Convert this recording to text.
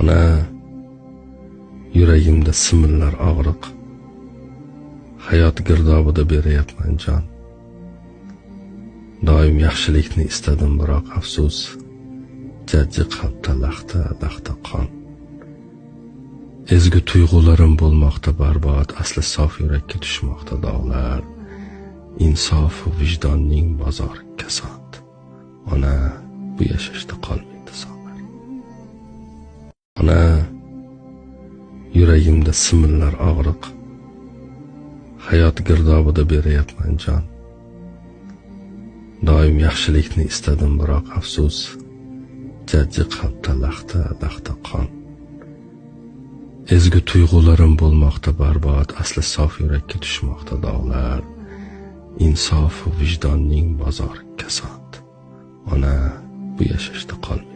Ona, yuragimda simillar og'riq, hayot girdobida beryapman jon. Doim yaxshilikni istadim, biroq afsus, jajji qalbda lahta qon. Ezgu tuyg'ularim bo'lmoqda barbod, asli sof yurakka tushmoqda dog'lar. Insof va vijdonning bozori kasod. Ona, bu yashashda qolmaydi sabr. Ona, yuragimda simillar og'riq, hayot girdobida beryapman jon. Doim yaxshilikni istadim, biroq afsus, jajji qalbda lahta qon. Ezgu tuyg'ularim bo'lmoqda barbod, asli sof yurakka tushmoqda dog'lar. Insof va vijdonning bozori kasod. Ona, bu yashashda qolmaydi.